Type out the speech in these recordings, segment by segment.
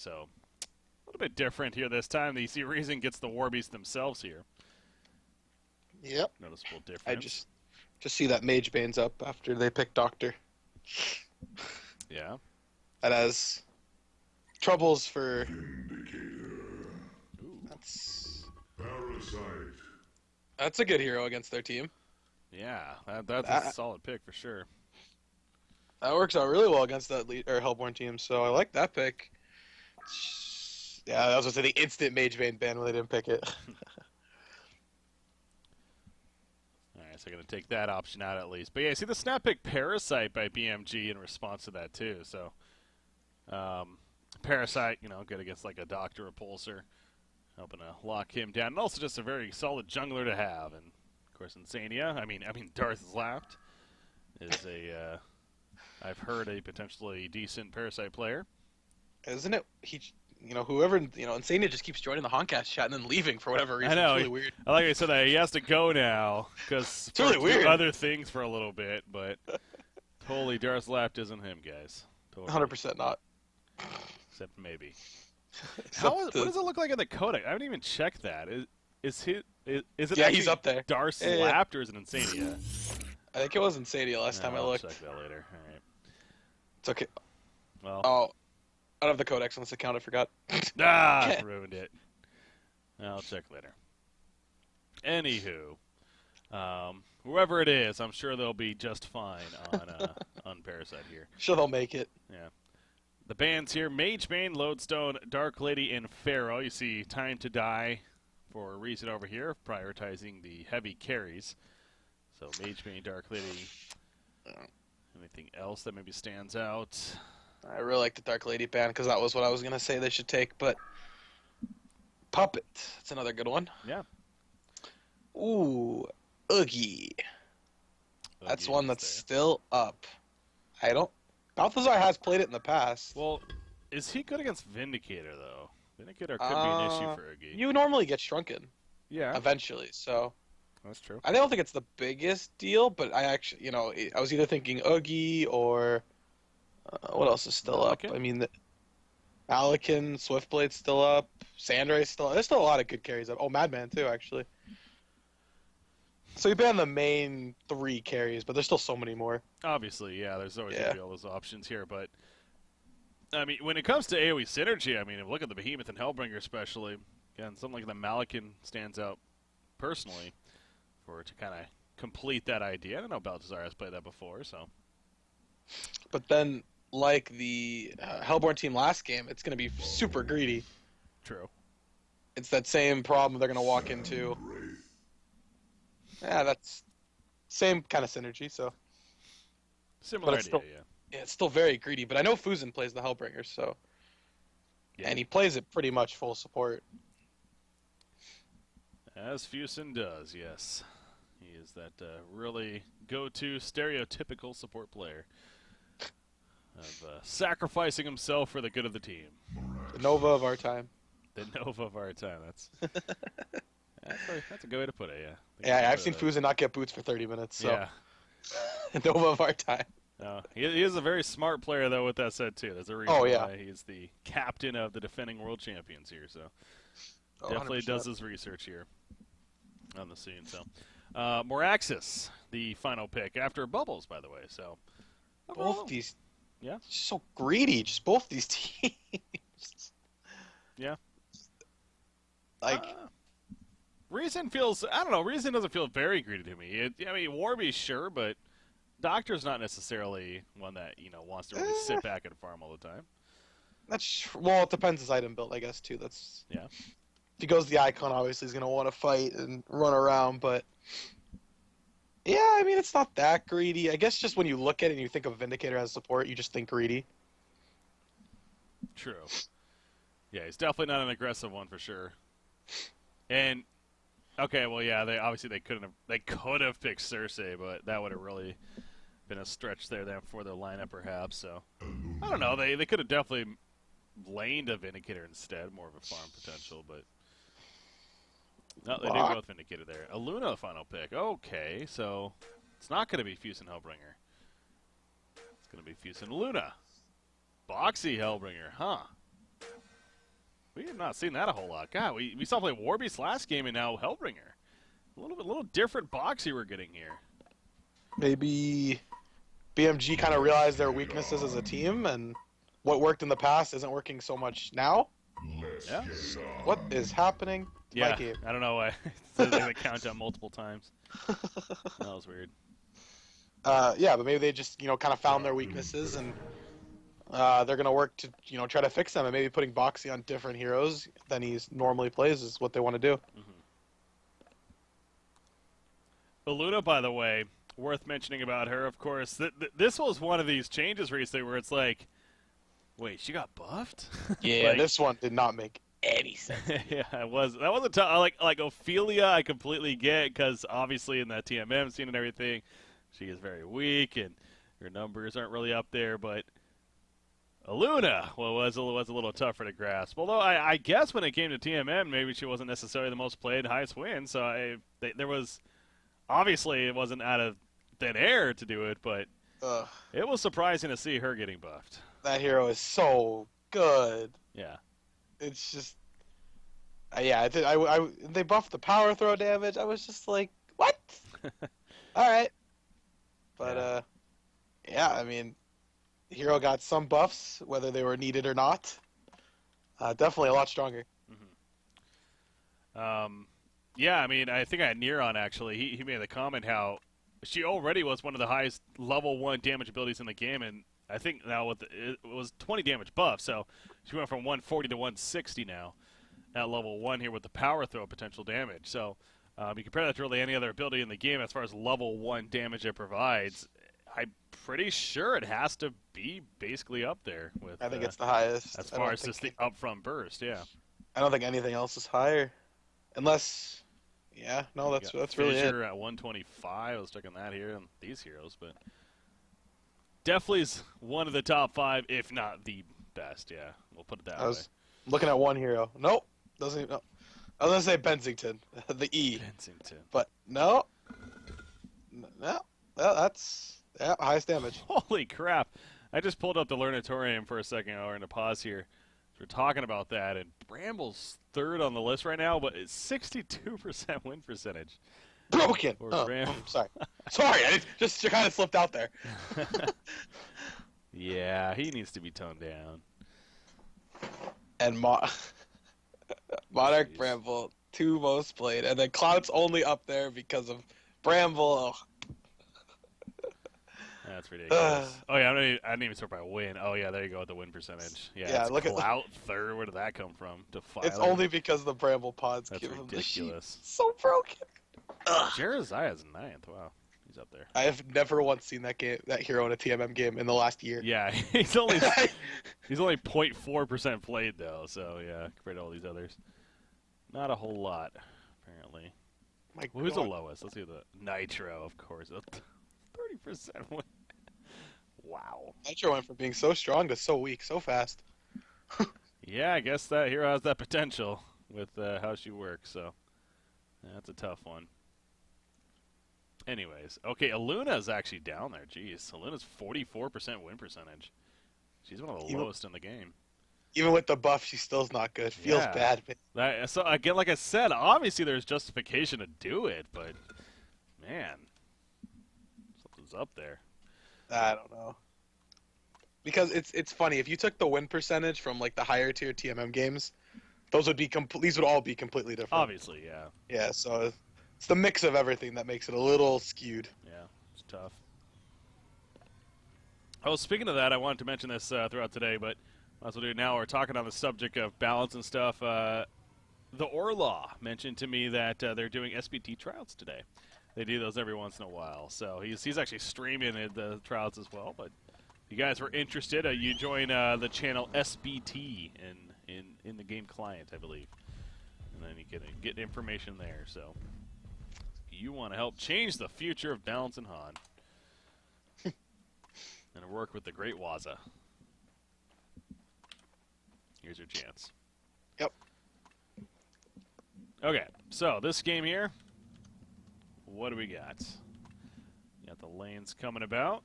So a little bit different here this time. The Reason gets the Warbies themselves here. Yep. Noticeable difference. I just see that Mage Bane's up after they pick Doctor. Yeah. That has troubles for. Ooh. That's a good hero against their team. Yeah, that's a solid pick for sure. That works out really well against that Hellborn team, so I like that pick. Yeah, I was gonna say the instant Mage Bane ban when they didn't pick it. Alright, so I'm going to take that option out at least. But yeah, see the snap pick Parasite by BMG in response to that too. So, Parasite, good against like a Doctor Repulsor, helping to lock him down. And also just a very solid jungler to have. And, of course, Insania, I mean Darth Lapt is I've heard a potentially decent Parasite player. Isn't it? Whoever, Insania just keeps joining the Honcast chat and then leaving for whatever reason. I know. It's really weird. Like I said, he has to go now because it's really weird. Other things for a little bit, but totally Darth Lapt isn't him, guys. Totally. 100% not. Except maybe. What does it look like in the codec? I haven't even checked that. Is it? Yeah, he's up there. Darth Lapt or is it Insania? I think it was Insania last time I looked. I'll check that later. All right. It's okay. Well. Oh. I don't have the codex on this account, I forgot. Ruined it. I'll check later. Anywho, whoever it is, I'm sure they'll be just fine on Parasite here. Sure they'll make it. Yeah. The bans here, Mage Bane, Lodestone, Dark Lady, and Pharaoh. You see Time to Die for a reason over here, prioritizing the heavy carries. So Mage Bane, Dark Lady. Anything else that maybe stands out? I really like the Dark Lady ban because that was what I was going to say they should take, but Puppet, that's another good one. Yeah. Ooh, Oogie. That's one that's still up. Balthazar has played it in the past. Well, is he good against Vindicator, though? Vindicator could be an issue for Oogie. You normally get shrunken. Yeah. Eventually, so. That's true. I don't think it's the biggest deal, but I actually, I was either thinking Oogie or... what else is still up? I mean, Alakin, Swiftblade's still up. Sandray's still up. There's still a lot of good carries up. Oh, Madman, too, actually. So you ban the main 3 carries, but there's still so many more. Obviously, yeah, there's always going to be all those options here. But, I mean, when it comes to AoE synergy, I mean, look at the Behemoth and Hellbringer especially. Again, something like the Malakin stands out personally to kind of complete that idea. I don't know if Balthazar has played that before, so... But then, like the Hellborn team last game, it's going to be super greedy. True. It's that same problem they're going to walk into. Yeah, that's same kind of synergy, so. Similar idea, still, yeah. It's still very greedy, but I know Fusen plays the Hellbringer, so. Yeah. And he plays it pretty much full support. As Fusen does, yes. He is that really go-to stereotypical support player. Of sacrificing himself for the good of the team. The Nova of our time. The Nova of our time. That's a good way to put it, yeah. Yeah, I've seen Fusen not get boots for 30 minutes, so. Yeah. Nova of our time. He is a very smart player, though, with that said, too. There's a reason why he's the captain of the defending world champions here, so. Definitely 100%. does his research here on the scene, so. Moraxis, the final pick, after Bubbles, by the way, so. Both these... Yeah. So greedy, just both these teams. Yeah. Like Reason feels Reason doesn't feel very greedy to me. Warby's sure, but Doctor's not necessarily one that, wants to really sit back and farm all the time. Well, it depends his item build, I guess, too. Yeah. If he goes the Icon, obviously he's gonna want to fight and run around, but yeah, I mean, it's not that greedy. I guess just when you look at it and you think of Vindicator as support, you just think greedy. True. Yeah, he's definitely not an aggressive one for sure. And okay, well, yeah, they could have picked Cersei, but that would have really been a stretch there for their lineup, perhaps. So I don't know. They could have definitely laned a Vindicator instead, more of a farm potential, but. No, they did both Vindicator there. A Luna final pick. Okay, so it's not going to be Fusen Hellbringer. It's going to be Fusen Luna. Boxy Hellbringer, huh? We have not seen that a whole lot. God, we saw play Warbeast last game and now Hellbringer. A little different boxy we're getting here. Maybe BMG kind of realized their weaknesses as a team, and what worked in the past isn't working so much now. Yeah. What is happening to my Yeah, game? I don't know why. They count down multiple times. That was weird. Yeah, but maybe they just kind of found their weaknesses, and they're gonna work to try to fix them, and maybe putting Boxy on different heroes than he normally plays is what they want to do. Luna, by the way, worth mentioning about her, of course. This was one of these changes recently where it's like, wait, she got buffed? Yeah, this one did not make any sense. Yeah, it was. That was a tough. Like Ophelia, I completely get because obviously in that TMM scene and everything, she is very weak and her numbers aren't really up there. But Luna, well, was a little tougher to grasp. Although I guess when it came to TMM, maybe she wasn't necessarily the most played, highest win. So there was obviously it wasn't out of thin air to do it, but it was surprising to see her getting buffed. That hero is so good. Yeah. It's just, yeah. They buffed the power throw damage. I was just like, what? All right, but yeah. I mean, the hero got some buffs, whether they were needed or not. Definitely a lot stronger. Yeah, I mean, I think I had Neron actually. He made the comment how she already was one of the highest level 1 damage abilities in the game, and I think now it was 20 damage buff, so she went from 140 to 160 now at level 1 here with the power throw potential damage. So you compare that to really any other ability in the game as far as level 1 damage it provides, I'm pretty sure it has to be basically up there with. I think it's the highest. As far as just the upfront burst, yeah. I don't think anything else is higher, unless. Yeah, no, that's really it. Fissure at 125. I was checking that here on these heroes, but definitely is one of the top 5, if not the best. Yeah, we'll put it that way. I was looking at one hero. Nope, doesn't even. No. I was gonna say Bensington, the E. Bensington. But no, that's highest damage. Holy crap! I just pulled up the Learnatorium for a second. We're in a pause here. We're talking about that, and Bramble's 3rd on the list right now, but it's 62% win percentage. Broken. Sorry, I just kind of slipped out there. Yeah, he needs to be toned down. And Monarch Bramble, 2 most played, and then Cloud's only up there because of Bramble. That's ridiculous. Oh yeah, I didn't even start by win. Oh yeah, there you go with the win percentage. Yeah, look at Clout 3rd. Where did that come from? Defiler. It's only because the Bramble pods That's give him ridiculous. The so broken. Jeremiah's 9th. Wow, he's up there. I have never once seen that hero in a TMM game in the last year. Yeah, he's only 0.4% played though. So yeah, compared to all these others, not a whole lot apparently. Who's the lowest? Let's see the Nitro, of course. 30% win. Wow. Nitro went from being so strong to so weak so fast. Yeah, I guess that hero has that potential with how she works, so that's a tough one. Anyways, okay, Aluna's actually down there. Jeez, Aluna's 44% win percentage. She's one of the lowest in the game. Even with the buff, she still's not good. Feels bad. So again, like I said, obviously there's justification to do it, but man, something's up there. I don't know. Because it's funny, if you took the win percentage from like the higher tier TMM games, these would all be completely different. Obviously, yeah. Yeah, so it's the mix of everything that makes it a little skewed. Yeah, it's tough. Oh, speaking of that, I wanted to mention this throughout today, but might as well do it now. We're talking on the subject of balance and stuff. The Orlaw mentioned to me that they're doing SBT tryouts today. They do those every once in a while, so he's actually streaming the tryouts as well. But if you guys were interested, you join the channel SBT in the game client, I believe, and then you can get information there. So you want to help change the future of balance and Han, and work with the great Waza. Here's your chance. Yep. Okay, so this game here, what do we got? Got the lanes coming about.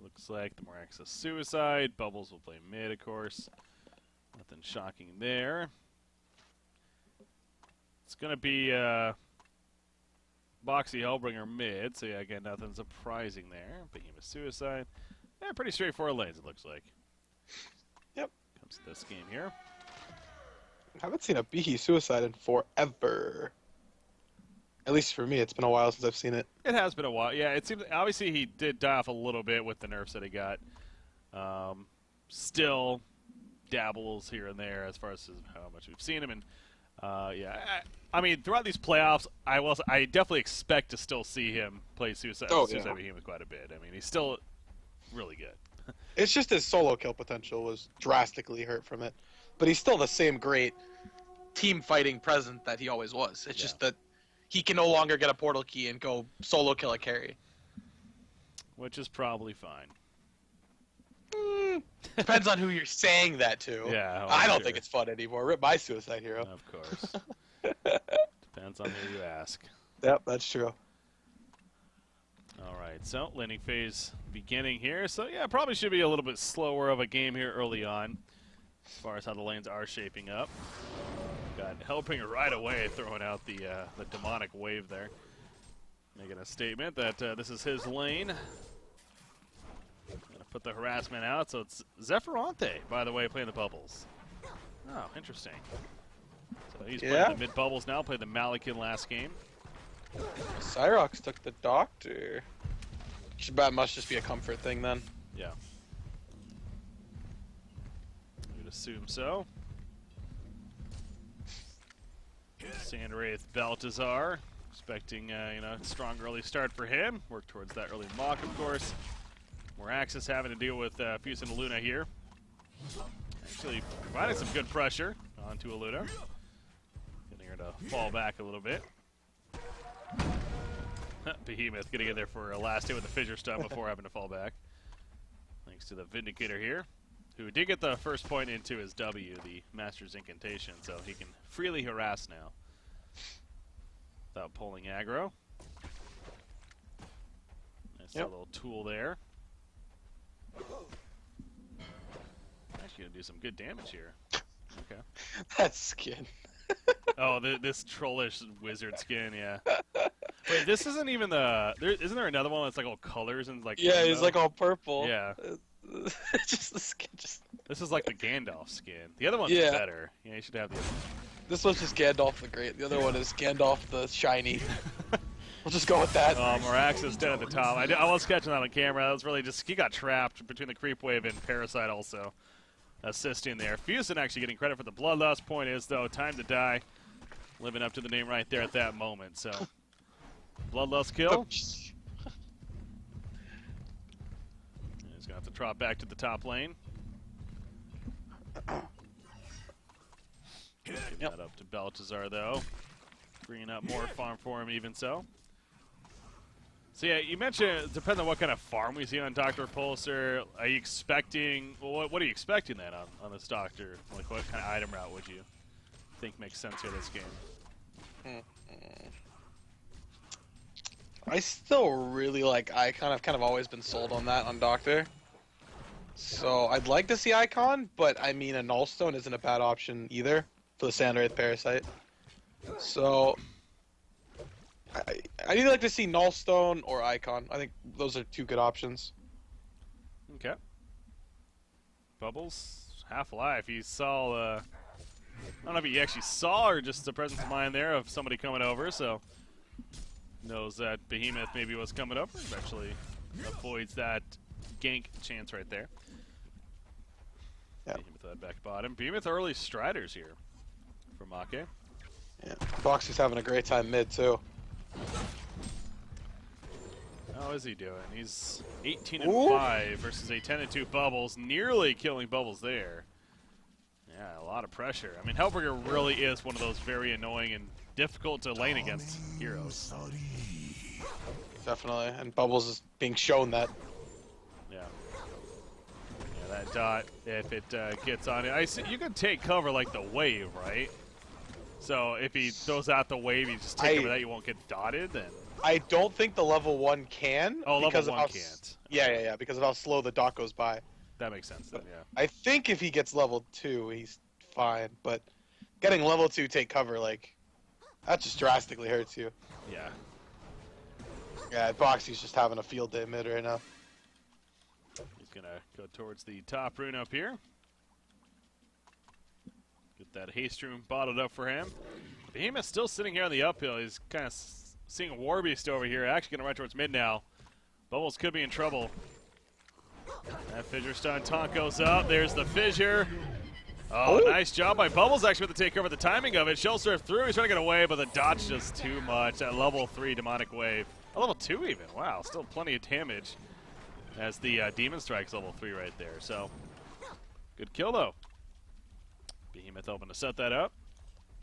Looks like the Moraxis Suicide. Bubbles will play mid, of course. Nothing shocking there. It's going to be Boxy Hellbringer mid, so yeah, again, nothing surprising there. Behemoth Suicide. Yeah, pretty straightforward lanes, it looks like. Yep. Comes to this game here. I haven't seen a Behe Suicide in forever. At least for me, it's been a while since I've seen it. It has been a while. Yeah, it seems obviously he did die off a little bit with the nerfs that he got. Still dabbles here and there as far as how much we've seen him. And yeah, I mean, throughout these playoffs, I definitely expect to still see him play Suicide Behemoth quite a bit. I mean, he's still really good. It's just his solo kill potential was drastically hurt from it. But he's still the same great team fighting presence that he always was. It's just that he can no longer get a portal key and go solo kill a carry. Which is probably fine. Depends on who you're saying that to. Yeah, I don't think it's fun anymore. Rip my Suicide Hero. Of course. Depends on who you ask. Yep, that's true. All right, so landing phase beginning here. So yeah, probably should be a little bit slower of a game here early on as far as how the lanes are shaping up. Got Hellbringer right away throwing out the demonic wave there. Making a statement that this is his lane. Gonna put the harassment out, so it's Zephyronte, by the way, playing the bubbles. Oh, interesting. So he's playing the mid bubbles now, played the Malakin last game. Cyrox took the Doctor. That must just be a comfort thing then. Yeah. You'd assume so. Sandwraith Baltazar, expecting strong early start for him. Work towards that early mock, of course. More Axis having to deal with Fuse and Luna here. Actually providing some good pressure onto Luna. Getting her to fall back a little bit. Behemoth getting in there for a last hit with the fissure stun before having to fall back. Thanks to the Vindicator here, who did get the first point into his W, the Master's Incantation, so he can freely harass now without pulling aggro. Nice little tool there. Actually gonna do some good damage here. Okay. That skin. Oh, this trollish wizard skin, yeah. Wait, this isn't even isn't there another one that's like all colors and like? Yeah, he's like all purple. Yeah. Just the skin. This is like the Gandalf skin. The other one's better. Yeah, you should have the other one. This one's just Gandalf the Great. The other one is Gandalf the Shiny. We'll just go with that. Morax is dead at the top. I was catching that on camera. That was really just, he got trapped between the Creep Wave and Parasite also assisting there. Fusen actually getting credit for the Bloodlust point is, though, time to die. Living up to the name right there at that moment, so. Bloodlust kill. He's going to have to drop back to the top lane. Give that up to Baltazar, though. Bringing up more farm for him, even so. So, yeah, you mentioned, depending on what kind of farm we see on Dr. Pulsar, are you expecting, well, what are you expecting then on this Doctor? Like, what kind of item route would you think makes sense here this game? I still really like Icon. I've kind of always been sold on that on Doctor. So I'd like to see Icon, but I mean a Nullstone isn't a bad option either for the Sandwraith Parasite. So I either like to see Nullstone or Icon. I think those are two good options. Okay. Bubbles, Half-Life. He saw, I don't know if he actually saw or just the presence of mind there of somebody coming over, so knows that Behemoth maybe was coming up. Eventually avoids that gank chance right there. Yep. Behemoth that back bottom. Behemoth early striders here for Make. Yeah. Boxy's having a great time mid too. How is he doing? He's 18-5 versus a 10-2 Bubbles, nearly killing Bubbles there. Yeah, a lot of pressure. I mean, Hellbringer really is one of those very annoying and difficult to lane against heroes. Definitely, and Bubbles is being shown that. Yeah. Yeah, that dot, if it gets on it, you can take cover like the wave, right? So if he throws out the wave, you just take cover that, you won't get dotted, then. I don't think the level 1 can. Oh, because level 1 can't. Yeah, because of how slow the dot goes by. That makes sense then, yeah. I think if he gets level 2, he's fine, but getting level 2 take cover, like, that just drastically hurts you. Yeah. Yeah, Boxy's just having a field day mid right now. He's going to go towards the top rune up here. Get that haste rune bottled up for him. Behemoth's still sitting here on the uphill. He's kind of seeing a Warbeast over here. Actually going to run towards mid now. Bubbles could be in trouble. That fissure stun taunt goes up. There's the fissure. Oh, nice job by Bubbles actually with the takeover. The timing of it. Shell Surf through. He's trying to get away, but the dodge just too much. That level 3 demonic wave. A level 2 even. Wow, still plenty of damage. As the Demon Strike's level 3 right there. So, good kill though. Behemoth hoping to set that up.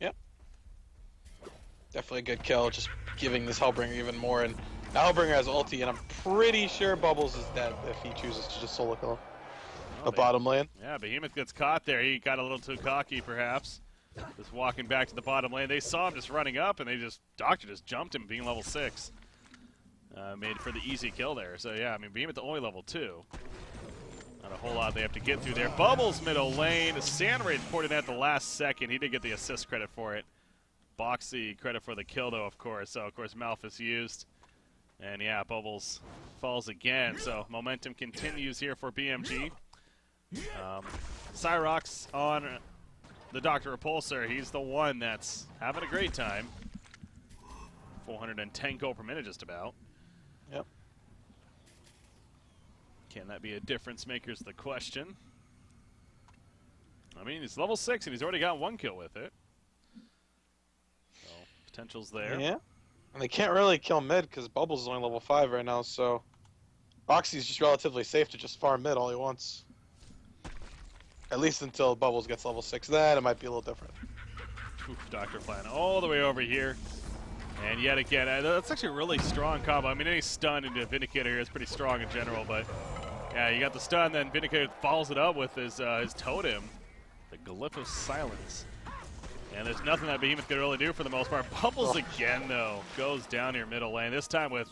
Yep. Definitely a good kill. Just giving this Hellbringer even more. And now Hellbringer has ulti, and I'm pretty sure Bubbles is dead if he chooses to just solo kill him. The bottom lane. Yeah, Behemoth gets caught there. He got a little too cocky, perhaps. Just walking back to the bottom lane. They saw him just running up, and Doctor just jumped him, being level 6. Made for the easy kill there. So, yeah, I mean, Behemoth only level 2. Not a whole lot they have to get through there. Bubbles middle lane. Sandray poured in at the last second. He did get the assist credit for it. Boxy credit for the kill, though, of course. So, of course, Malphus used. And, yeah, Bubbles falls again. So, momentum continues here for BMG. Cyrox on the Dr. Repulsor. He's the one that's having a great time. 410 gold per minute just about. Yep. Can that be a difference maker is the question. I mean, he's level 6 and he's already got 1 kill with it. So, potential's there. Yeah. And they can't really kill mid because Bubbles is only level 5 right now, so Boxy's just relatively safe to just farm mid all he wants. At least until Bubbles gets level 6, then it might be a little different. Oof, Dr. Flan all the way over here. And yet again, that's actually a really strong combo. I mean, any stun into Vindicator here is pretty strong in general, but yeah, you got the stun, then Vindicator follows it up with his totem, the Glyph of Silence. And there's nothing that Behemoth could really do for the most part. Bubbles again, though, goes down here middle lane, this time with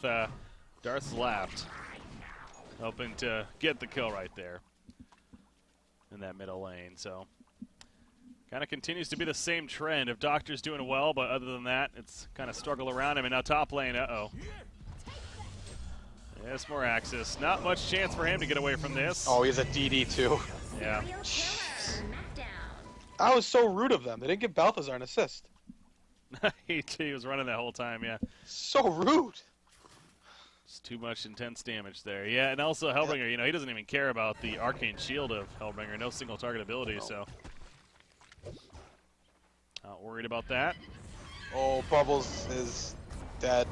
Darth's Lapped, hoping to get the kill right there in that middle lane. So kind of continues to be the same trend of Doctor's doing well, but other than that, it's kind of struggle around him. And now top lane, yes, more Axis. Not much chance for him to get away from this. Oh, he's a DD too. Yeah. That was so rude of them. They didn't give Balthazar an assist. he was running that whole time, yeah. So rude. It's too much intense damage there. Yeah, and also Hellbringer, you know, he doesn't even care about the Arcane Shield of Hellbringer. No single target ability, so not worried about that. Oh, Bubbles is dead.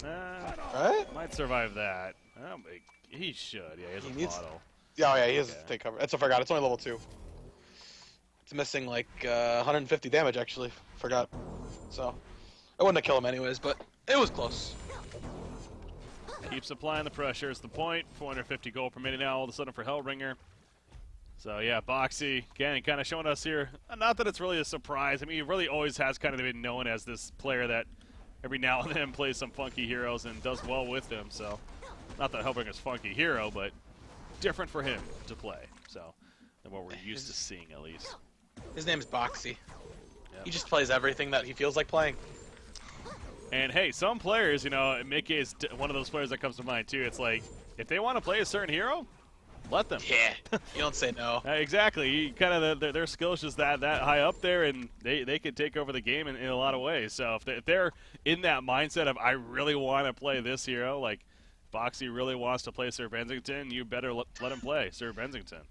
Right? Might survive that. He should. Yeah, he has a bottle. Yeah, he has to take cover. That's I forgot. It's only level 2. It's missing like 150 damage actually. Forgot. So I wouldn't have killed him anyways, but it was close. Keeps applying the pressure. Is the point. 450 gold per minute now. All of a sudden for Hellbringer. So yeah, Boxy again, kind of showing us here. Not that it's really a surprise. I mean, he really always has kind of been known as this player that every now and then plays some funky heroes and does well with them. So not that Hellbringer's funky hero, but different for him to play. So than what we're used to seeing at least. His name's Boxy. Yep. He just plays everything that he feels like playing. And hey, some players, you know, Mickey is one of those players that comes to mind too. It's like, if they want to play a certain hero, let them. Yeah, you don't say no. Exactly. Kind of their skills just that high up there, and they could take over the game in a lot of ways. So if they're in that mindset of, I really want to play this hero, like Boxy really wants to play Sir Bensington, you better let him play Sir Bensington.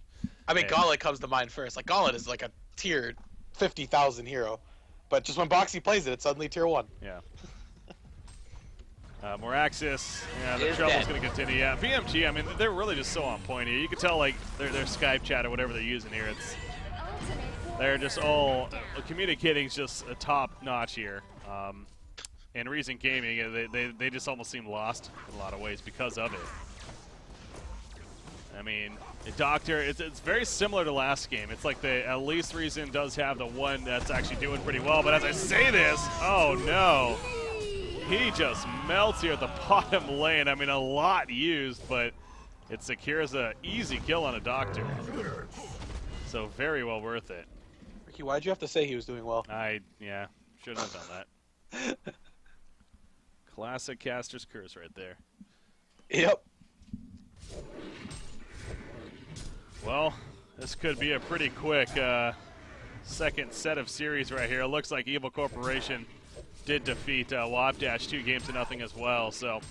I mean, Gauntlet comes to mind first. Like, Gauntlet is like a tier 50,000 hero. But just when Boxy plays it, it's suddenly tier 1. Yeah. More Axis. Yeah, the trouble's going to continue. Yeah, BMG, I mean, they're really just so on point here. You can tell, like, their Skype chat or whatever they're using here. They're just all communicating just a top-notch here. And Reason Gaming, they just almost seem lost in a lot of ways because of it. I mean, Doctor, it's very similar to last game. It's like at least Reason does have the one that's actually doing pretty well. But as I say this, oh no. He just melts here at the bottom lane. I mean, a lot used, but it secures an easy kill on a Doctor. So very well worth it. Ricky, why'd you have to say he was doing well? Yeah, shouldn't have done that. Classic caster's curse right there. Yep. Well, this could be a pretty quick second set of series right here. It looks like Evil Corporation did defeat Wapdash 2-0 as well. So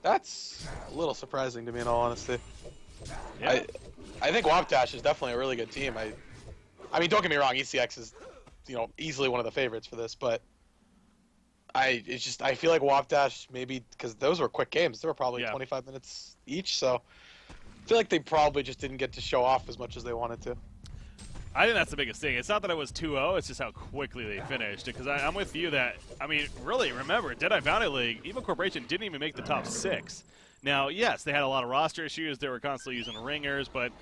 that's a little surprising to me, in all honesty. Yeah. I think Wapdash is definitely a really good team. I mean, don't get me wrong, ECX is, easily one of the favorites for this, but I feel like Wapdash, maybe because those were quick games, they were probably 25 minutes each, so I feel like they probably just didn't get to show off as much as they wanted to. I think that's the biggest thing. It's not that it was 2-0, it's just how quickly they finished. Because I'm with you that, I mean, really, remember, Deadeye Bounty League, Evil Corporation didn't even make the top 6. Now, yes, they had a lot of roster issues. They were constantly using ringers, but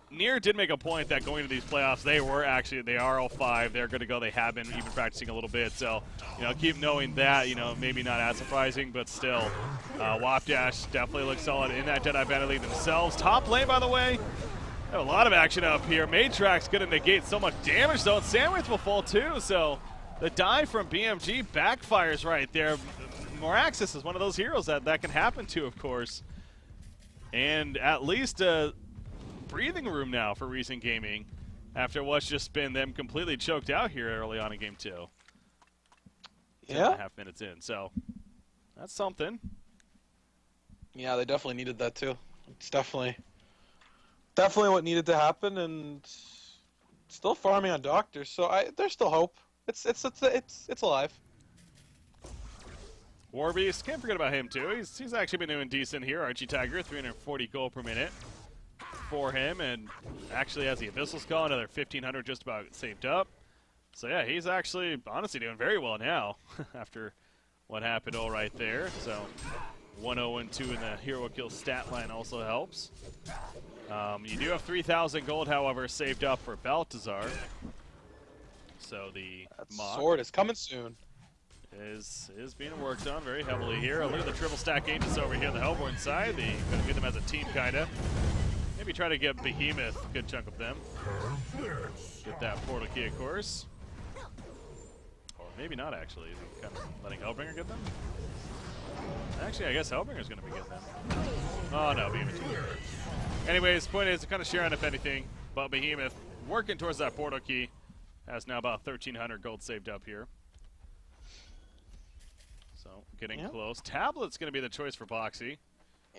Nier did make a point that going to these playoffs, they are all 5. They're good to go. They have been even practicing a little bit. So, keep knowing that, maybe not as surprising, but still, Wapdash definitely looks solid in that Deadeye Bounty League themselves. Top lane, by the way, have a lot of action up here. Matrax going to negate so much damage, though, and Sandwich will fall too. So the dive from BMG backfires right there. Moraxis is one of those heroes that can happen to, of course. And at least a breathing room now for Recent Gaming after what's just been them completely choked out here early on in Game 2. Yeah. 10.5 minutes in, so that's something. Yeah, they definitely needed that too. It's definitely what needed to happen, and still farming on Doctors, so there's still hope. It's alive. Warbeast, can't forget about him too. He's actually been doing decent here. Archie Tiger, 340 gold per minute for him, and actually has the Abyssal Skull, another 1,500 just about saved up. So yeah, he's actually honestly doing very well now after what happened all right there. So 1-0-2 in the hero kill stat line also helps. You do have 3,000 gold, however, saved up for Baltazar. So the sword is coming soon. Is being worked on very heavily here. Look at the triple stack agents over here on the Hellborn side. They gonna do them as a team, kinda. Maybe try to get Behemoth, a good chunk of them. Get that portal key, of course. Or maybe not, actually. Kind of letting Hellbringer get them. Actually, I guess Hellbringer's gonna be getting them. Oh no, Behemoth. Anyways, point is to kind of share on if anything. But Behemoth working towards that portal key. Has now about 1,300 gold saved up here. So, getting close. Tablet's going to be the choice for Boxy.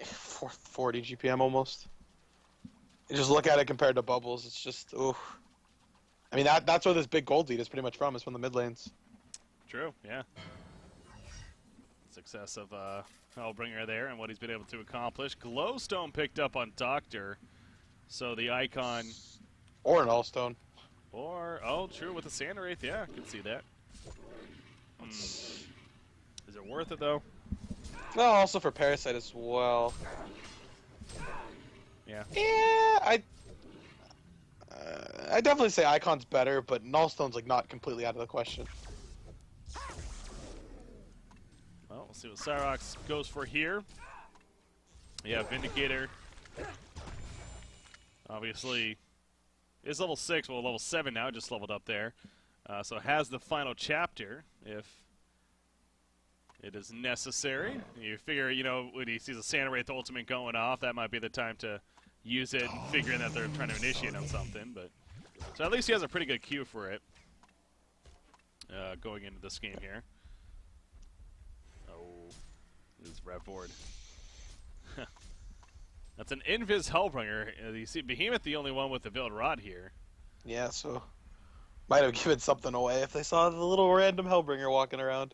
40 GPM almost. You just look at it compared to Bubbles, it's just, ooh. I mean, that's where this big gold lead is pretty much from, is from the mid lanes. True, yeah. Success of Hellbringer there and what he's been able to accomplish. Glowstone picked up on Doctor. So the Icon... Or an Allstone. Or, true, with the Sand Wraith, yeah, I can see that. Is it worth it, though? No, also for Parasite as well. Yeah. Yeah, I definitely say Icon's better, but Nullstone's like not completely out of the question. Well, we'll see what Cyrox goes for here. Yeah, Vindicator. Obviously, is level 6, well, level 7 now, just leveled up there. So has the final chapter, if it is necessary. You figure, when he sees a Sand Wraith ultimate going off, that might be the time to use it, figuring that they're trying to initiate on something. But so at least he has a pretty good queue for it going into this game here. Oh, this is rev board. That's an Invis Hellbringer. You see Behemoth the only one with the Veiled Rod here. Yeah, so might have given something away if they saw the little random Hellbringer walking around.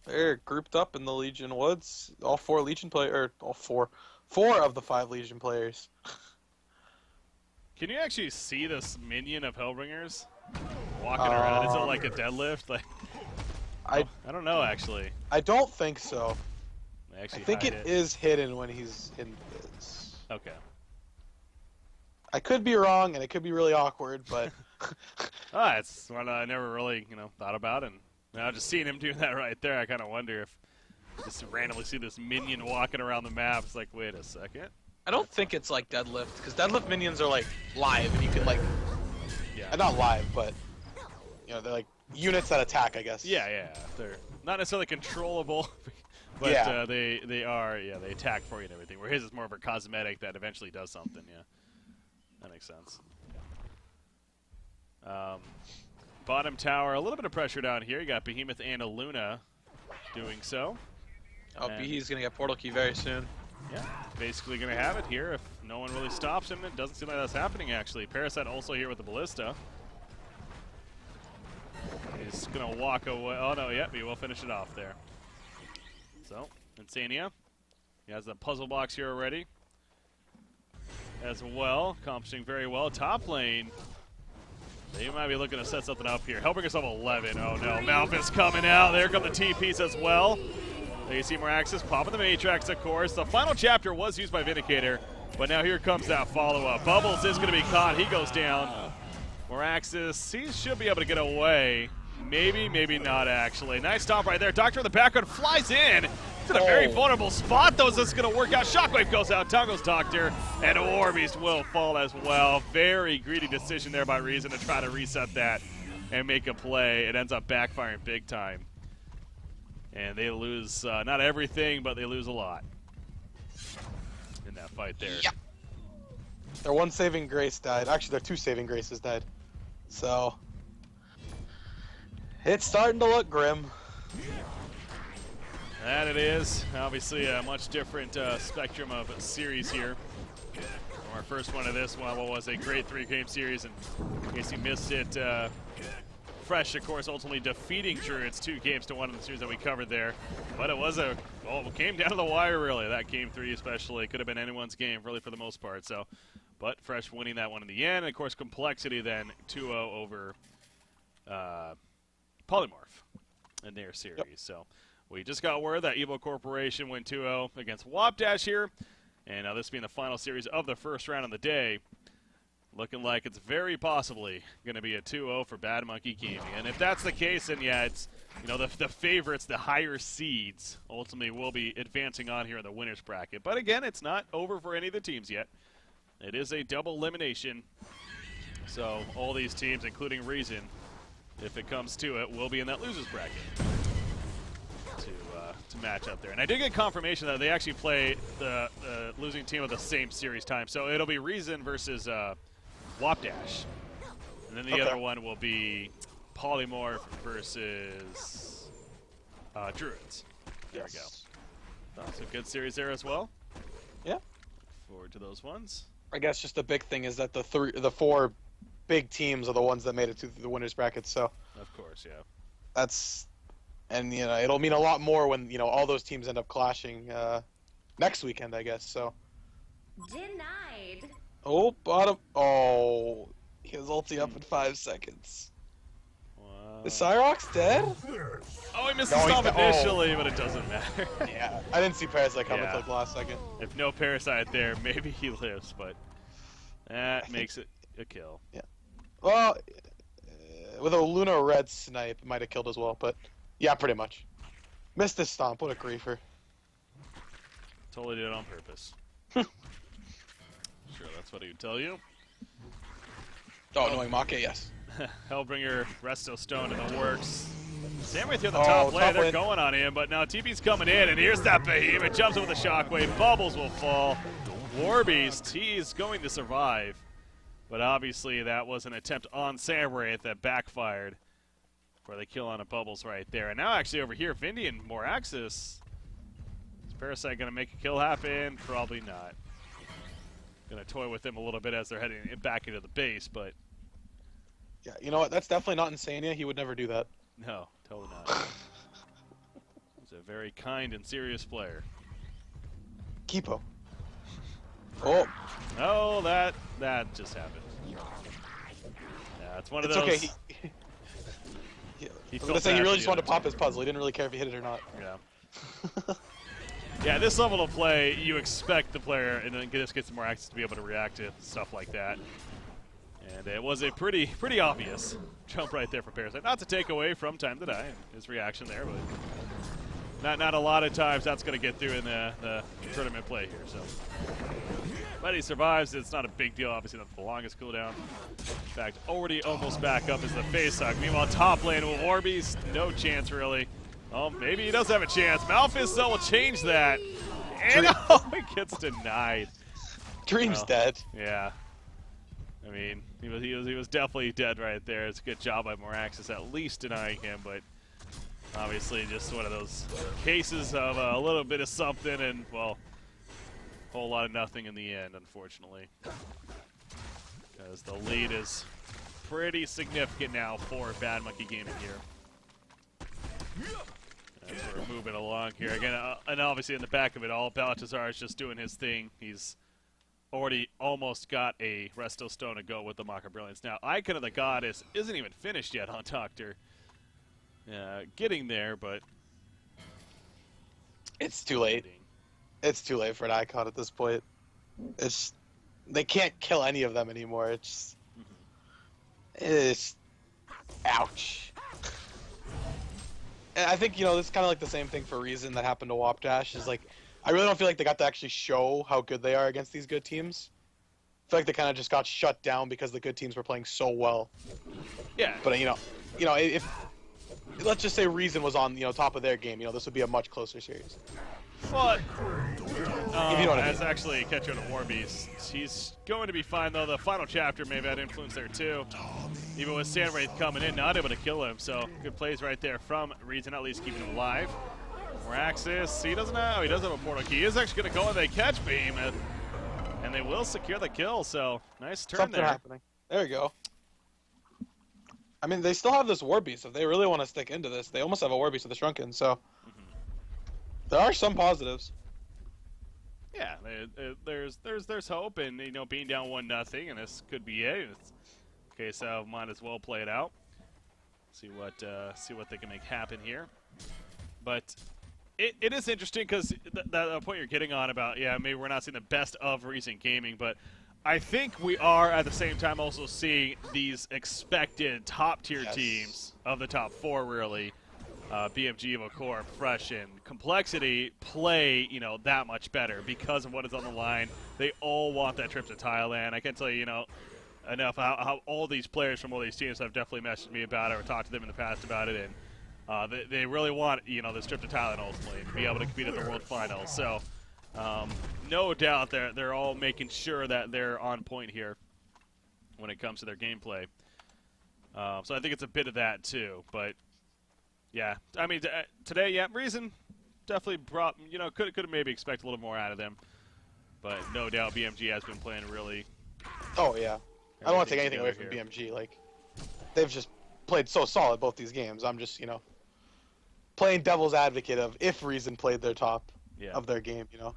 They're grouped up in the Legion Woods. All 4 Legion players, or all 4 of the 5 Legion players. Can you actually see this minion of Hellbringers walking around? Is it like a deadlift? Like, I don't know, actually. I don't think so. I think it is hidden when he's in this. Okay. I could be wrong, and it could be really awkward, but... It's one I never really, thought about, and now just seeing him doing that right there, I kind of wonder if you just randomly see this minion walking around the map. It's like, wait a second. I don't think it's like deadlift, because deadlift minions are like live, and you can like, Yeah. not live, but you know they're like units that attack, I guess. Yeah. They're not necessarily controllable, but Yeah. they are. Yeah, they attack for you and everything. Where his is more of a cosmetic that eventually does something. Yeah, that makes sense. Bottom tower, a little bit of pressure down here. You got Behemoth and a Luna doing so. Oh, Behe's gonna get portal key very soon. Yeah, basically going to have it here if no one really stops him. It doesn't seem like that's happening, actually. Parasite also here with the Ballista. He's going to walk away. Oh, no, yep, he will finish it off there. So, Insania. He has the puzzle box here already as well, accomplishing very well. Top lane, they might be looking to set something up here. Hellbringer's level 11. Oh, no, Malphus coming out. There come the TPs as well. You see Moraxis popping the Matrix, of course. The final chapter was used by Vindicator, but now here comes that follow-up. Bubbles is going to be caught. He goes down. Moraxis, he should be able to get away. Maybe, maybe not, actually. Nice stop right there. Doctor in the background flies in. He's in a very vulnerable spot, though. Is this going to work out? Shockwave goes out. Down goes Doctor, and Orbeast will fall as well. Very greedy decision there by Reason to try to reset that and make a play. It ends up backfiring big time. And they lose not everything, but they lose a lot in that fight there. Yep. Their one saving grace died. Actually, their two saving graces died. So it's starting to look grim. That it is. Obviously, a much different spectrum of series here. Our first one of this one was a great 3-game series, and in case you missed it, Fresh, of course, ultimately defeating Druids 2-1 in the series that we covered there. But it was it came down to the wire, really. That game 3 especially. Could have been anyone's game, really, for the most part. So, but Fresh winning that one in the end. And, of course, Complexity then 2-0 over Polymorph in their series. Yep. So we just got word that Evo Corporation went 2-0 against Wapdash here. And now this being the final series of the first round of the day. Looking like it's very possibly going to be a 2-0 for Bad Monkey Gaming. And if that's the case, then yeah, it's, you know, the favorites, the higher seeds, ultimately will be advancing on here in the winner's bracket. But again, it's not over for any of the teams yet. It is a double elimination. So all these teams, including Reason, if it comes to it, will be in that loser's bracket to match up there. And I did get confirmation that they actually play the losing team of the same series time. So it'll be Reason versus Wapdash. And then the other one will be Polymorph versus Druids. There we go. That's a good series there as well. Yeah. Look forward to those ones. I guess just the big thing is that the 4 big teams are the ones that made it to the winners bracket. So. Of course, yeah. That's, and you know, it'll mean a lot more when all those teams end up clashing next weekend, I guess. So. Denied. Oh, bottom. Oh, his ulti up in 5 seconds. Wow. Is Cyrox dead? Oh, he missed the stop initially, but it doesn't matter. Yeah, I didn't see Parasite coming until the last second. If no Parasite there, maybe he lives, but that makes it a kill. Yeah. Well, with a Luna Red snipe, it might have killed as well, but yeah, pretty much. Missed this stomp. What a griefer. Totally did it on purpose. Sure, that's what he would tell you. Oh, knowing Make, yes. Hellbringer, Resto Stone in the works. Samurai here at the top lane, they're going on him, but now TP's coming in, and here's that Behemoth, jumps in with a shockwave, Bubbles will fall. Warbeast, he's going to survive, but obviously that was an attempt on Samurai that backfired for the kill on a Bubbles right there. And now actually over here, Vindy and Moraxis. Is Parasite going to make a kill happen? Probably not. Going to toy with him a little bit as they're heading back into the base, but... Yeah, you know what? That's definitely not Insania. He would never do that. No, totally not. He's a very kind and serious player. Kipo. Oh. Oh, that just happened. Yeah, it's one of those... It's okay. He really just wanted to pop his puzzle. He didn't really care if he hit it or not. Yeah. Yeah, this level of play, you expect the player, and then this gets more access to be able to react to stuff like that. And it was a pretty obvious jump right there for Parasite. Not to take away from Time to Die and his reaction there, but not a lot of times that's going to get through in the tournament play here. So, but he survives. It's not a big deal. Obviously, not the longest cooldown. In fact, already almost back up is the face hug. Meanwhile, top lane with Orbeez, no chance really. Oh, maybe he does have a chance. Malphus though will change that, and he gets denied. Dream's dead. Yeah. I mean, he was definitely dead right there. It's a good job by Moraxis at least denying him, but obviously just one of those cases of a little bit of something and, well, a whole lot of nothing in the end, unfortunately. Because the lead is pretty significant now for Bad Monkey Gaming here. As we're moving along here. Again, and obviously in the back of it all, Baltazar is just doing his thing. He's already almost got a Resto Stone to go with the Maka Brilliance. Now, Icon of the Goddess isn't even finished yet on Doctor. Getting there, but it's too late. It's too late for an Icon at this point. They can't kill any of them anymore. It's ouch. And I think, you know, this is kind of like the same thing for Reason that happened to Wapdash. Is like, I really don't feel like they got to actually show how good they are against these good teams. I feel like they kind of just got shut down because the good teams were playing so well. Yeah. But you know, if let's just say Reason was on, you know, top of their game, you know, this would be a much closer series. But if you know what I mean. as actually catch on Warbeast, he's going to be fine though. The final chapter may have had influence there too. Even with Sandwraith coming in, not able to kill him. So good plays right there from Reason, at least keeping him alive. Moraxis, he doesn't know. He does have a portal key. He is actually going to go and they catch Beam, and they will secure the kill. So nice turn Something there. happening. There we go. I mean, they still have this Warbeast. If they really want to stick into this, they almost have a Warbeast with the Shrunken. So there are some positives. Yeah, there's hope, and you know, being down 1-0, and this could be it. It's a case of might as well play it out. See what they can make happen here. But it is interesting because the point you're getting on about, yeah, maybe we're not seeing the best of recent gaming, but I think we are at the same time also seeing these expected top-tier teams of the top four, really. BMG, Evocorp, Fresh, and Complexity play, you know, that much better because of what is on the line. They all want that trip to Thailand. I can't tell you, you know, enough how all these players from all these teams have definitely messaged me about it or talked to them in the past about it, and they really want, you know, this trip to Thailand ultimately to be able to compete at the World Finals. So no doubt they're all making sure that they're on point here when it comes to their gameplay. So I think it's a bit of that too, but yeah, I mean today, yeah, Reason definitely brought, you know, could have maybe expected a little more out of them, but no doubt BMG has been playing really. Oh yeah, I don't want to take anything away from BMG. Like, they've just played so solid both these games. I'm just, you know, playing devil's advocate of if Reason played their top of their game, you know.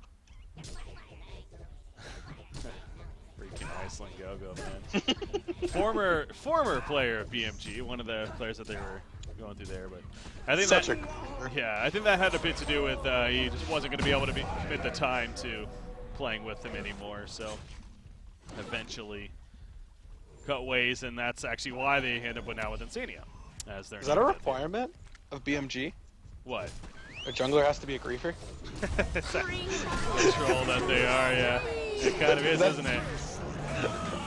Freaking Iceland go-go, man. former player of BMG, one of the players that they were going through there, but I think I think that had a bit to do with he just wasn't going to be able to commit the time to playing with them anymore, so eventually cut ways, and that's actually why they end up now with Insania as their. Is that a requirement of BMG? What? A jungler has to be a griefer? It's that troll that they are, yeah. It kind of is, isn't it?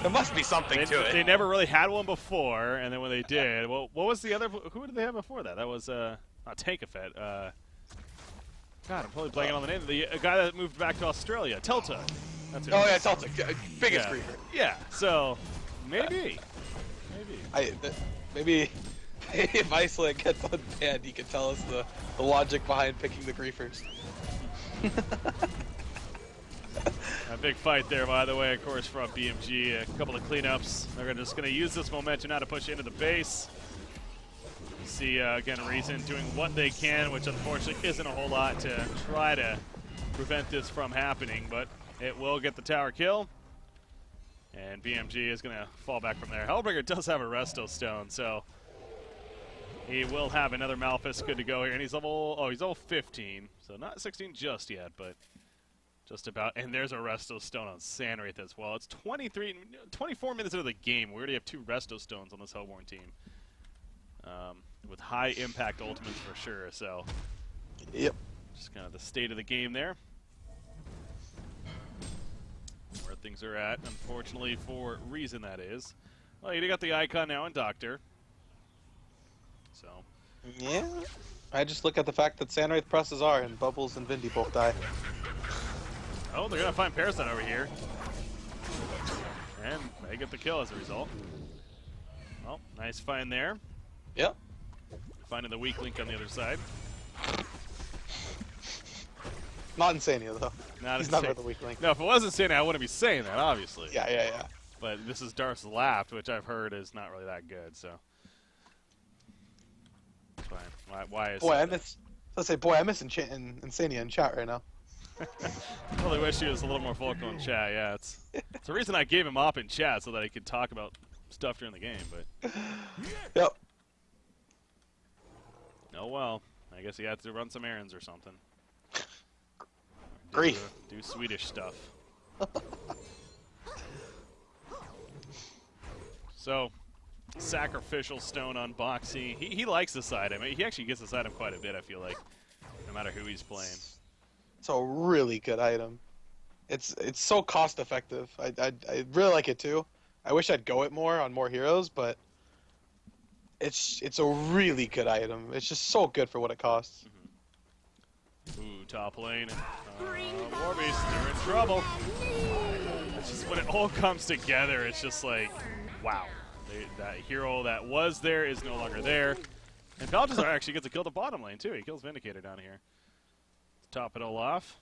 There must be something to it. They never really had one before, and then when they did, well, what was the other? Who did they have before that? That was not Tankafet. God, I'm totally blanking on the name. The guy that moved back to Australia, Telta. That's it. Oh yeah, Telta, biggest griefer. Yeah, so maybe, maybe if Iceland gets unbanned, he can tell us the logic behind picking the griefers. A big fight there, by the way, of course, from BMG. A couple of cleanups. They're just going to use this momentum now to push into the base. You see, again, Reason doing what they can, which unfortunately isn't a whole lot to try to prevent this from happening, but it will get the tower kill. And BMG is going to fall back from there. Hellbringer does have a Resto Stone, so he will have another Malphus good to go here. And he's level 15, so not 16 just yet, but just about. And there's a Resto Stone on Sandwraith as well. It's 24 minutes into the game. We already have 2 Resto Stones on this Hellborn team. With high impact ultimates for sure, so Yep. Just kind of the state of the game there. Where things are at, unfortunately, for reason that is. Well, you got the icon now in Doctor. So. Yeah. I just look at the fact that Sandwraith presses R and Bubbles and Vindy both die. Oh, they're going to find Parasite over here. And they get the kill as a result. Well, nice find there. Yep. Finding the weak link on the other side. Not Insania, though. He's Insane. never the weak link. No, if it wasn't Insania, I wouldn't be saying that, obviously. Yeah. But this is Darth's Laughed, which I've heard is not really that good, so. It's fine. Why is boy, that? I miss Insania in chat right now. I really wish he was a little more vocal in chat, yeah. It's the reason I gave him up in chat, so that he could talk about stuff during the game, but. Yep. Oh well. I guess he had to run some errands or something. Grief. Do Swedish stuff. So, sacrificial stone unboxing. He likes this item. He actually gets this item quite a bit, I feel like, no matter who he's playing. It's a really good item. It's so cost effective. I really like it too. I wish I'd go it more on more heroes, but it's a really good item. It's just so good for what it costs. Ooh, top lane. Warbeast, they're in trouble. It's just when it all comes together, it's just like, wow. That hero that was there is no longer there. And Balthazar actually gets a kill the bottom lane, too. He kills Vindicator down here. Top it all off.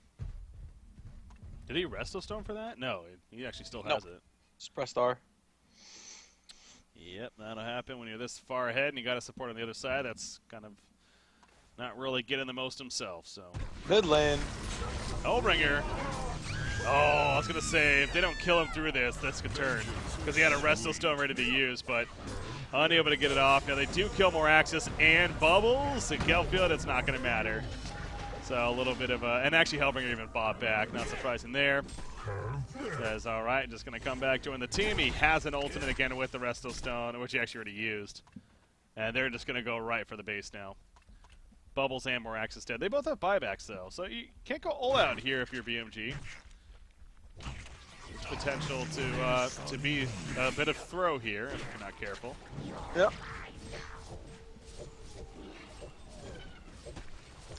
Did he Resto Stone for that? No, he actually still has it. Just press R. Yep, that'll happen when you're this far ahead and you got a support on the other side. That's kind of not really getting the most himself, so. Mid lane. Hellbringer. Oh, I was going to say, if they don't kill him through this could turn. Because he had a Resto Stone ready to use, but unable to get it off. Now they do kill Moraxis and Bubbles. In Gelfield, it's not going to matter. So a little bit of a, and actually Hellbringer even bought back, not surprising there. Says, all right, just going to come back, join the team. He has an ultimate again with the Resto Stone, which he actually already used. And they're just going to go right for the base now. Bubbles and Moraxis dead. They both have buybacks, though, so you can't go all out here if you're BMG. There's potential to be a bit of throw here if you're not careful. Yep.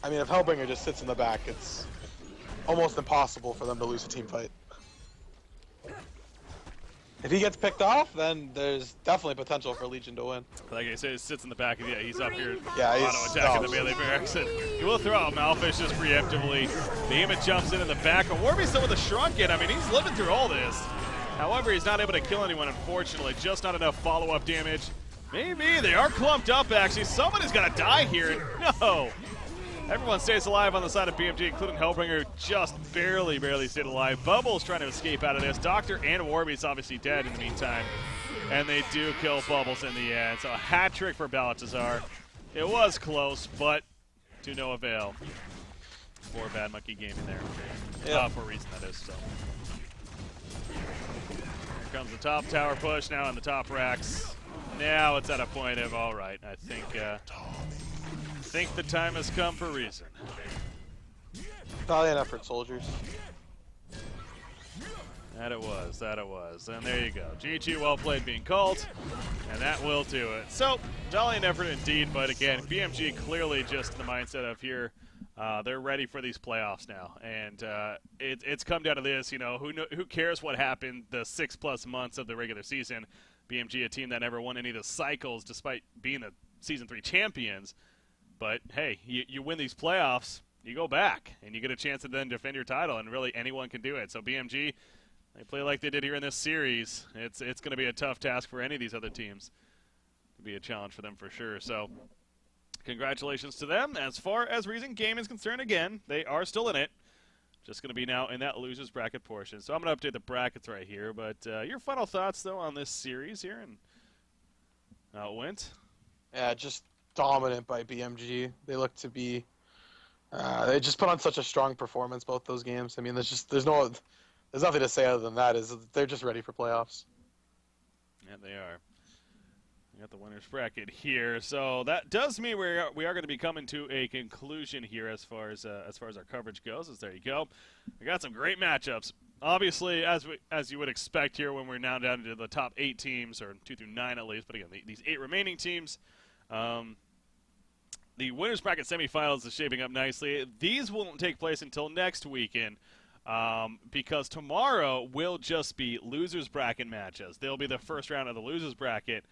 I mean, if Hellbringer just sits in the back, it's almost impossible for them to lose a team fight. If he gets picked off, then there's definitely potential for Legion to win. Like I said, he sits in the back, and yeah, he's up here Yeah, auto-attacking the melee barracks. He will throw out Malfish just preemptively. Behemoth jumps in the back, and Warby's still with a Shrunken. I mean, he's living through all this. However, he's not able to kill anyone, unfortunately. Just not enough follow-up damage. Maybe they are clumped up, actually. Somebody's got to die here. No! Everyone stays alive on the side of BMG, including Hellbringer, just barely stayed alive. Bubbles trying to escape out of this. Doctor and Warby's obviously dead in the meantime. And they do kill Bubbles in the end. So a hat trick for Balthazar. It was close, but to no avail. For Bad Monkey Gaming there. Yeah. For a reason, that is. So. Here comes the top tower push now on the top racks. Now it's at a point of, all right, I think the time has come for reason. Valiant effort, soldiers. That it was. And there you go. GG, well played being called. And that will do it. So, valiant effort indeed, but again, BMG clearly just in the mindset of here, they're ready for these playoffs now. And it's come down to this, you know, who cares what happened the 6+ months of the regular season. BMG, a team that never won any of the cycles despite being the Season 3 champions. But, hey, you win these playoffs, you go back, and you get a chance to then defend your title, and really anyone can do it. So BMG, they play like they did here in this series. It's going to be a tough task for any of these other teams. It'll be a challenge for them for sure. So congratulations to them. As far as Reason Game is concerned, again, they are still in it. Just going to be now in that losers bracket portion. So I'm going to update the brackets right here. But your final thoughts, though, on this series here and how it went? Yeah, just dominant by BMG. They look to be. They just put on such a strong performance both those games. I mean, there's nothing to say other than that. They're just ready for playoffs. Yeah, they are. We got the winners bracket here, so that does mean we are going to be coming to a conclusion here as far as our coverage goes. There you go. We got some great matchups. Obviously, as you would expect here, when we're now down to the top 8 teams, or 2 through 9 at least. But again, these 8 remaining teams, the winners bracket semifinals is shaping up nicely. These won't take place until next weekend. Because tomorrow will just be losers bracket matches. They'll be the first round of the losers bracket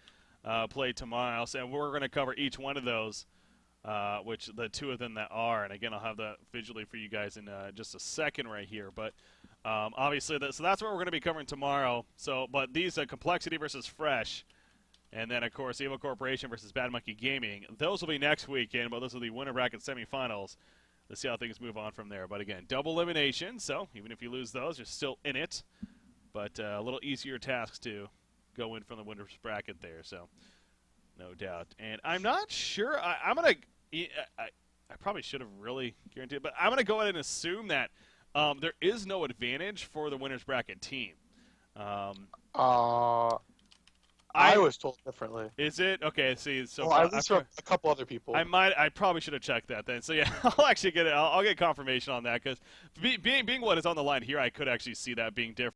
played tomorrow, so we're going to cover each one of those, which the 2 of them that are. And again, I'll have that visually for you guys in just a second right here. But obviously, so that's what we're going to be covering tomorrow. So, but these Complexity versus Fresh, and then of course Evil Corporation versus Bad Monkey Gaming. Those will be next weekend, but those will be winner bracket semifinals. Let's see how things move on from there. But again, double elimination, so even if you lose those, you're still in it. But a little easier tasks to go in from the winners bracket there, so no doubt. And I'm not sure. I'm going to – I probably should have really guaranteed, but I'm going to go ahead and assume that there is no advantage for the winners bracket team. I was told differently. Is it? Okay, see, so at least from a couple other people. I probably should have checked that then. So yeah, I'll actually get it. I'll get confirmation on that, because being what is on the line here, I could actually see that being different.